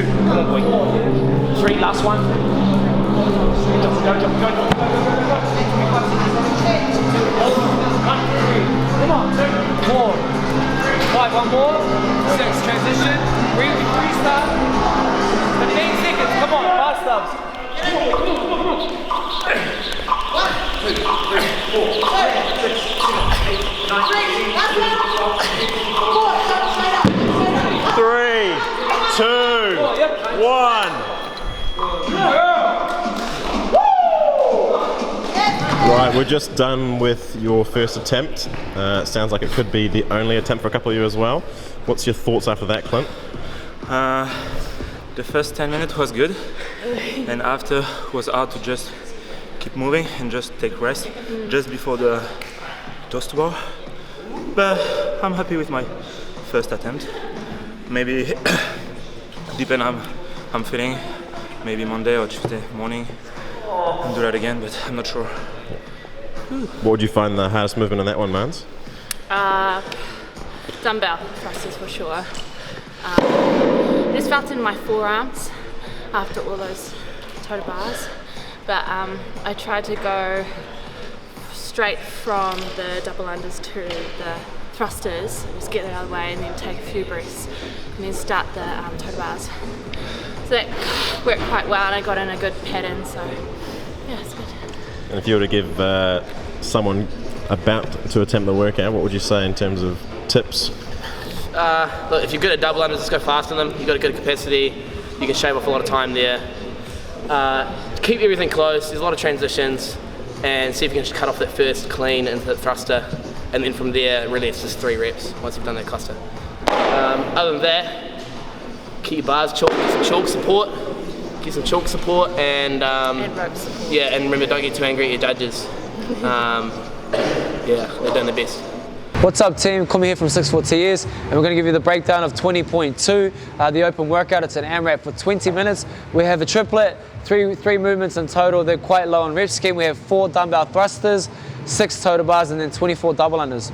2. Come on, boy. 3, last one. Go. 1, 3. Come on, 2, 4. 5, one more. 6, transition. Restart. 15 seconds. Come on, fast stubs. 1, 2, 3, 4, 5, 6, 7, 8, 9, 3, 2, 1. Right, we're just done with your first attempt. It sounds like it could be the only attempt for a couple of you as well. What's your thoughts after that, Clint? The first 10 minutes was good, and after was hard to just keep moving and just take rest just before the toast bar. But I'm happy with my first attempt. Maybe depend how I'm feeling. Maybe Monday or Tuesday morning and do that again, but I'm not sure. What would you find the hardest movement on that one, Mans? Dumbbell thrusters for sure. I just felt in my forearms after all those total bars, but I tried to go straight from the double unders to the thrusters, just get that out of the way and then take a few breaths and then start the total bars. So that worked quite well and I got in a good pattern, so yeah, it's good. And if you were to give someone about to attempt the workout, what would you say in terms of tips? Look, if you're good at double unders, just go fast on them. You've got a good capacity, you can shave off a lot of time there. Keep everything close, there's a lot of transitions, and see if you can just cut off that first clean into the thruster, and then from there, really it's just 3 reps once you've done that cluster. Other than that, keep your bars chalk, get some chalk support, and rope support. Yeah, and remember, don't get too angry at your judges. Yeah, they're doing their best. What's up team, Kumi here from 640 and we're going to give you the breakdown of 20.2, the open workout. It's an AMRAP for 20 minutes. We have a triplet, three movements in total. They're quite low on rep scheme. We have 4 dumbbell thrusters, 6 total bars and then 24 double unders.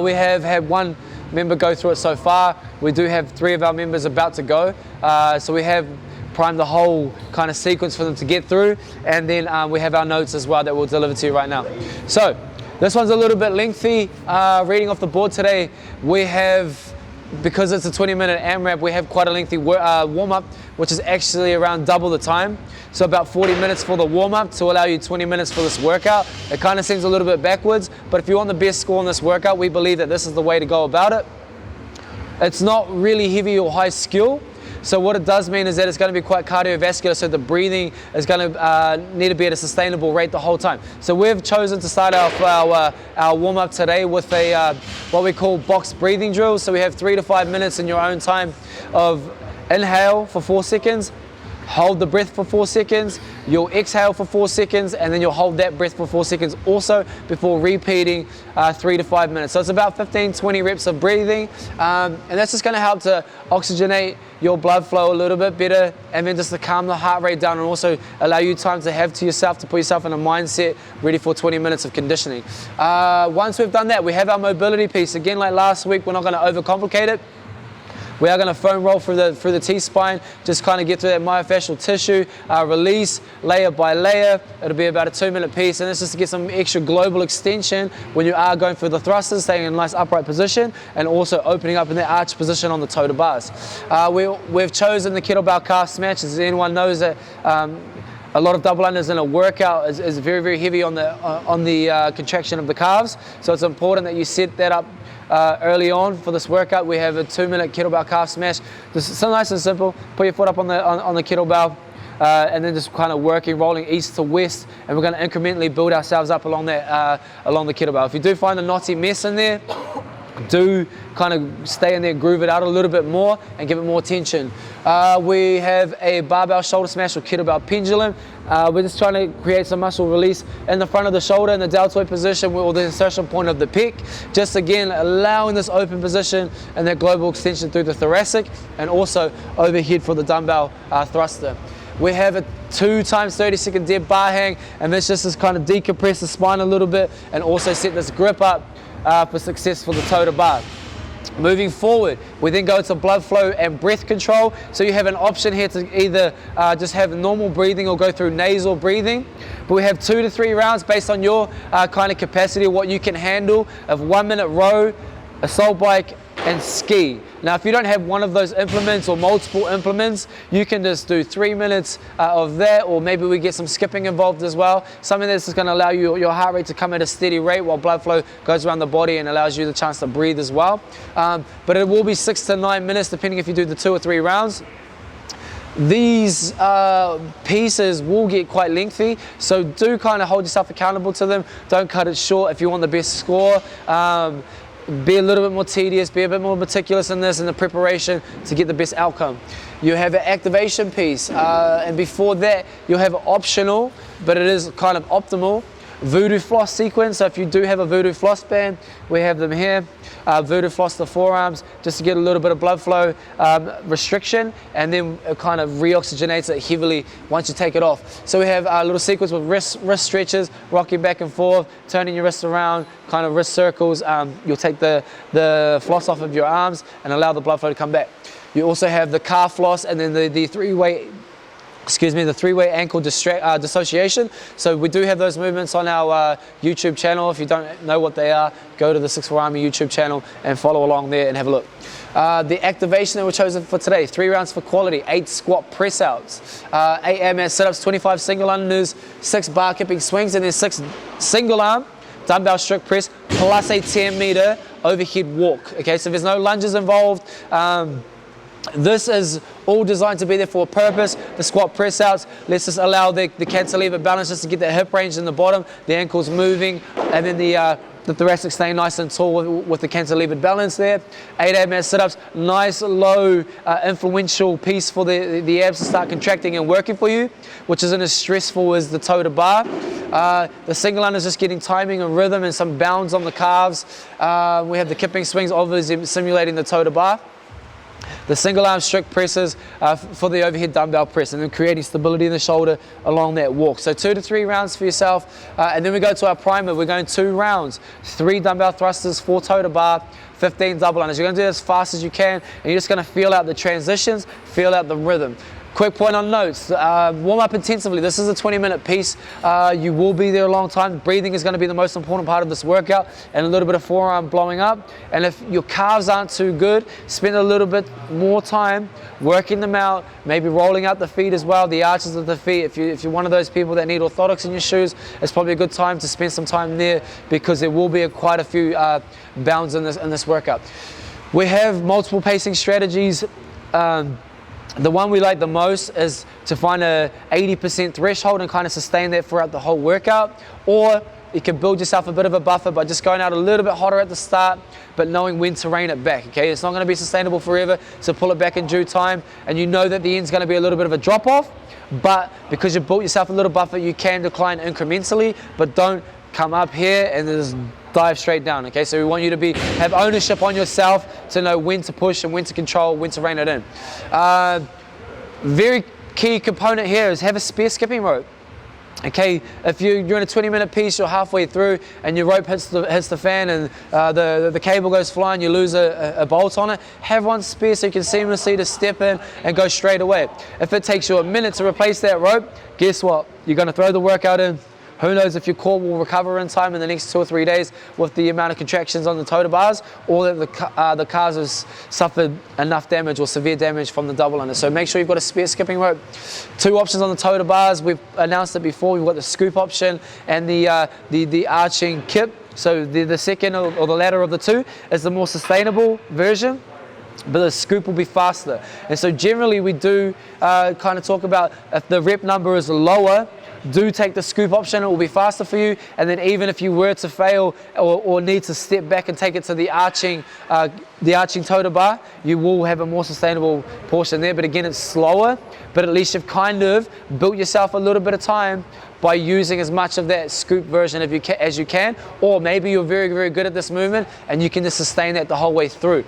We have had 1 member go through it so far. We do have 3 of our members about to go. So we have primed the whole kind of sequence for them to get through, and then we have our notes as well that we'll deliver to you right now. So this one's a little bit lengthy. Reading off the board today, we have, because it's a 20-minute AMRAP, we have quite a lengthy warm-up, which is actually around double the time. So about 40 minutes for the warm-up to allow you 20 minutes for this workout. It kind of seems a little bit backwards, but if you want the best score in this workout, we believe that this is the way to go about it. It's not really heavy or high skill. So what it does mean is that it's going to be quite cardiovascular, so the breathing is going to need to be at a sustainable rate the whole time. So we've chosen to start off our warm-up today with a what we call box breathing drills. So we have 3 to 5 minutes in your own time of inhale for 4 seconds, hold the breath for 4 seconds, you'll exhale for 4 seconds, and then you'll hold that breath for 4 seconds also before repeating 3 to 5 minutes. So it's about 15-20 reps of breathing, and that's just going to help to oxygenate your blood flow a little bit better, and then just to calm the heart rate down and also allow you time to have to yourself, to put yourself in a mindset ready for 20 minutes of conditioning. Once we've done that, we have our mobility piece. Again, like last week, we're not going to overcomplicate it. We are going to foam roll through the T-spine, just kind of get through that myofascial tissue, release layer by layer. It'll be about a 2-minute piece, and it's just to get some extra global extension when you are going for the thrusters, staying in a nice upright position, and also opening up in that arch position on the total bars. We've chosen the kettlebell calf snatch. As anyone knows that a lot of double unders in a workout is very, very heavy on the contraction of the calves. So it's important that you set that up early on for this workout. We have a 2-minute kettlebell calf smash. Just so nice and simple. Put your foot up on the kettlebell, and then just kind of rolling east to west, and we're going to incrementally build ourselves up along that along the kettlebell. If you do find a knotty mess in there, do kind of stay in there, groove it out a little bit more and give it more tension. We have a barbell shoulder smash or kettlebell pendulum. We're just trying to create some muscle release in the front of the shoulder in the deltoid position or the insertion point of the pec. Just again, allowing this open position and that global extension through the thoracic, and also overhead for the dumbbell thruster. We have a 2 times 30-second dead bar hang, and this just is kind of decompress the spine a little bit and also set this grip up for success for the total bar. Moving forward, we then go to blood flow and breath control. So you have an option here to either just have normal breathing or go through nasal breathing. But we have 2 to 3 rounds based on your kind of capacity, what you can handle, of 1 minute row, assault bike, and ski. Now, if you don't have one of those implements or multiple implements, you can just do 3 minutes of that, or maybe we get some skipping involved as well. Something that's just going to allow your heart rate to come at a steady rate while blood flow goes around the body and allows you the chance to breathe as well. But it will be 6 to 9 minutes, depending if you do the 2 or 3 rounds. These pieces will get quite lengthy, so do kind of hold yourself accountable to them. Don't cut it short if you want the best score. Be a little bit more tedious, be a bit more meticulous in this, in the preparation to get the best outcome. You have an activation piece, and before that you'll have an optional, but it is kind of optimal, voodoo floss sequence. So if you do have a voodoo floss band, we have them here. Voodoo floss the forearms just to get a little bit of blood flow restriction, and then it kind of reoxygenates it heavily once you take it off. So we have a little sequence with wrist stretches, rocking back and forth, turning your wrists around, kind of wrist circles. You'll take the floss off of your arms and allow the blood flow to come back. You also have the calf floss, and then the three-way ankle dissociation. So we do have those movements on our YouTube channel. If you don't know what they are, go to the 6th Floor Army YouTube channel and follow along there and have a look. The activation that we're chosen for today, 3 rounds for quality, 8 squat press outs, 8 AMS sit-ups, 25 single unders, 6 bar kipping swings, and then 6 single arm dumbbell strict press plus a 10-meter overhead walk. Okay, so there's no lunges involved. This is all designed to be there for a purpose. The squat press outs, let's just allow the cantilever balance just to get that hip range in the bottom, the ankles moving, and then the thoracic staying nice and tall with the cantilevered balance there. 8 AMS sit-ups, nice low influential piece for the abs to start contracting and working for you, which isn't as stressful as the toe to bar. The single under is just getting timing and rhythm and some bounds on the calves. We have the kipping swings, obviously simulating the toe to bar. The single arm strict presses for the overhead dumbbell press, and then creating stability in the shoulder along that walk. So 2 to 3 rounds for yourself, and then we go to our primer. We're going 2 rounds, 3 dumbbell thrusters, 4 toe to bar, 15 double unders. You're going to do it as fast as you can, and you're just going to feel out the transitions, feel out the rhythm. Quick point on notes, warm up intensively. This is a 20-minute piece. You will be there a long time. Breathing is going to be the most important part of this workout, and a little bit of forearm blowing up. And if your calves aren't too good, spend a little bit more time working them out, maybe rolling out the feet as well, the arches of the feet. If you're one of those people that need orthotics in your shoes, it's probably a good time to spend some time there, because there will be quite a few bounds in this workout. We have multiple pacing strategies. The one we like the most is to find a 80% threshold and kind of sustain that throughout the whole workout. Or you can build yourself a bit of a buffer by just going out a little bit hotter at the start, but knowing when to rein it back. Okay, it's not going to be sustainable forever, so pull it back in due time, and you know that the end's going to be a little bit of a drop off, but because you've built yourself a little buffer, you can decline incrementally, but don't come up here and just dive straight down. Okay, so we want you to have ownership on yourself to know when to push and when to control, when to rein it in. Very key component here is have a spare skipping rope. Okay, if you're in a 20-minute piece, you're halfway through and your rope hits the fan and the cable goes flying, you lose a bolt on it, have one spare so you can seamlessly just step in and go straight away. If it takes you a minute to replace that rope, guess what? You're going to throw the workout in. Who knows if your core will recover in time in the next 2 or 3 days with the amount of contractions on the toe to bars, or that the calves have suffered enough damage or severe damage from the double under. So make sure you've got a spare skipping rope. 2 options on the toe to bars. We've announced it before. We've got the scoop option and the arching kip. So the second or the latter of the 2 is the more sustainable version, but the scoop will be faster. And so generally we do kind of talk about if the rep number is lower, do take the scoop option, it will be faster for you. And then even if you were to fail or need to step back and take it to the arching toe to bar, you will have a more sustainable portion there. But again, it's slower, but at least you've kind of built yourself a little bit of time by using as much of that scoop version as you can, or maybe you're very, very good at this movement and you can just sustain that the whole way through.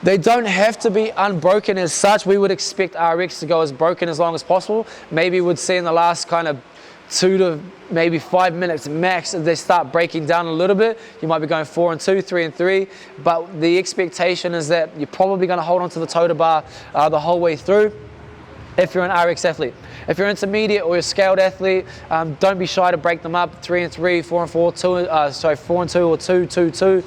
They don't have to be unbroken as such. We would expect RX to go as broken as long as possible. Maybe we'd see in the last kind of 2 to maybe 5 minutes max. If they start breaking down a little bit, you might be going 4 and 2, 3 and 3, but the expectation is that you're probably going to hold onto the toe to bar the whole way through if you're an RX athlete. If you're intermediate or you're a scaled athlete, don't be shy to break them up 3 and 3, 4 and 4, 4 and 2 or 2, 2, 2.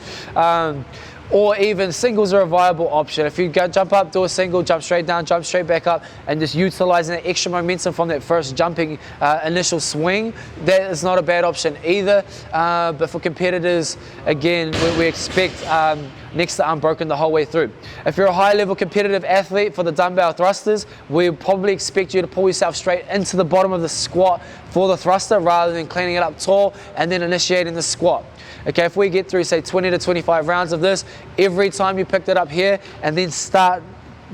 Or even singles are a viable option. If you jump up, do a single, jump straight down, jump straight back up, and just utilizing that extra momentum from that first jumping initial swing, that is not a bad option either. But for competitors, again, we expect next to unbroken the whole way through. If you're a high-level competitive athlete for the dumbbell thrusters, we probably expect you to pull yourself straight into the bottom of the squat for the thruster rather than cleaning it up tall and then initiating the squat. Okay, if we get through say 20 to 25 rounds of this, every time you picked it up here and then start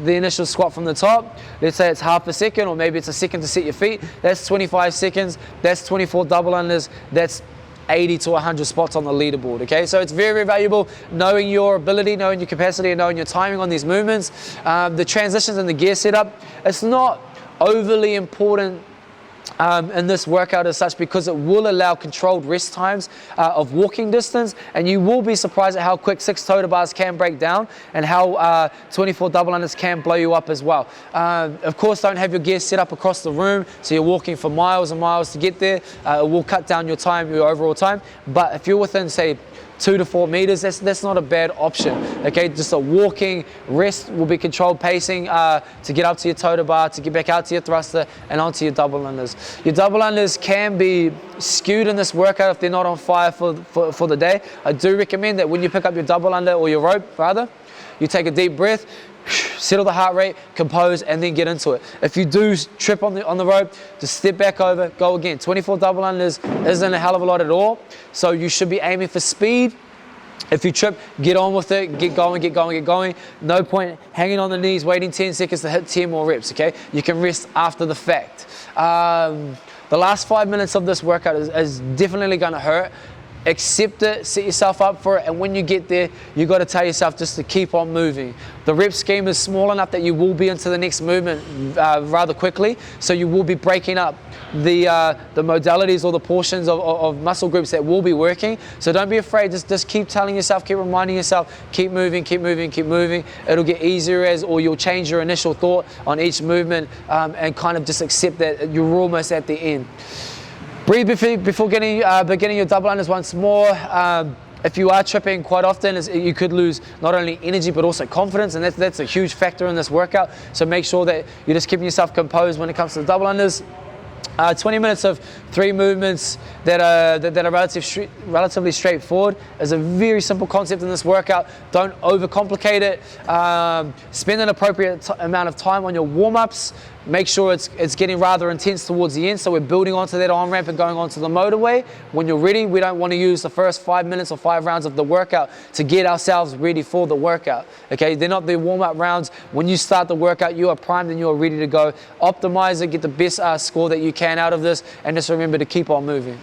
the initial squat from the top, let's say it's half a second or maybe it's a second to set your feet, that's 25 seconds, that's 24 double unders, that's 80 to 100 spots on the leaderboard. Okay, so it's very, very valuable knowing your ability, knowing your capacity, and knowing your timing on these movements. The transitions and the gear setup, it's not overly important in this workout as such because it will allow controlled rest times of walking distance, and you will be surprised at how quick 6 toe to bars can break down and how 24 double unders can blow you up as well. Of course, don't have your gear set up across the room so you're walking for miles and miles to get there. It will cut down your time, your overall time, but if you're within say 2 to 4 meters, that's not a bad option. Okay, just a walking rest will be controlled pacing to get up to your toe to bar, to get back out to your thruster and onto your double unders. Your double unders can be skewed in this workout if they're not on fire for the day. I do recommend that when you pick up your double under or your rope rather, you take a deep breath, settle the heart rate, compose, and then get into it. If you do trip on the rope, just step back over, go again. 24 double unders isn't a hell of a lot at all, so you should be aiming for speed. If you trip, get on with it, get going, get going, get going. No point hanging on the knees, waiting 10 seconds to hit 10 more reps, okay? You can rest after the fact. The last 5 minutes of this workout is definitely gonna hurt. Accept it, set yourself up for it, and when you get there, you got to tell yourself just to keep on moving. The rep scheme is small enough that you will be into the next movement rather quickly, so you will be breaking up the modalities or the portions of muscle groups that will be working. So don't be afraid, just keep telling yourself, keep reminding yourself, keep moving, keep moving, keep moving. It'll get easier or you'll change your initial thought on each movement and kind of just accept that you're almost at the end. Breathe before beginning your double unders once more. If you are tripping quite often, you could lose not only energy but also confidence, and that's a huge factor in this workout. So make sure that you're just keeping yourself composed when it comes to the double unders. 20 minutes of 3 movements that are relatively straightforward is a very simple concept in this workout. Don't overcomplicate it. Spend an appropriate amount of time on your warm-ups. Make sure it's getting rather intense towards the end, so we're building onto that on-ramp and going onto the motorway. When you're ready, we don't want to use the first 5 minutes or 5 rounds of the workout to get ourselves ready for the workout. Okay, they're not the warm-up rounds. When you start the workout, you are primed and you are ready to go. Optimize it, get the best score that you can out of this, and just remember to keep on moving.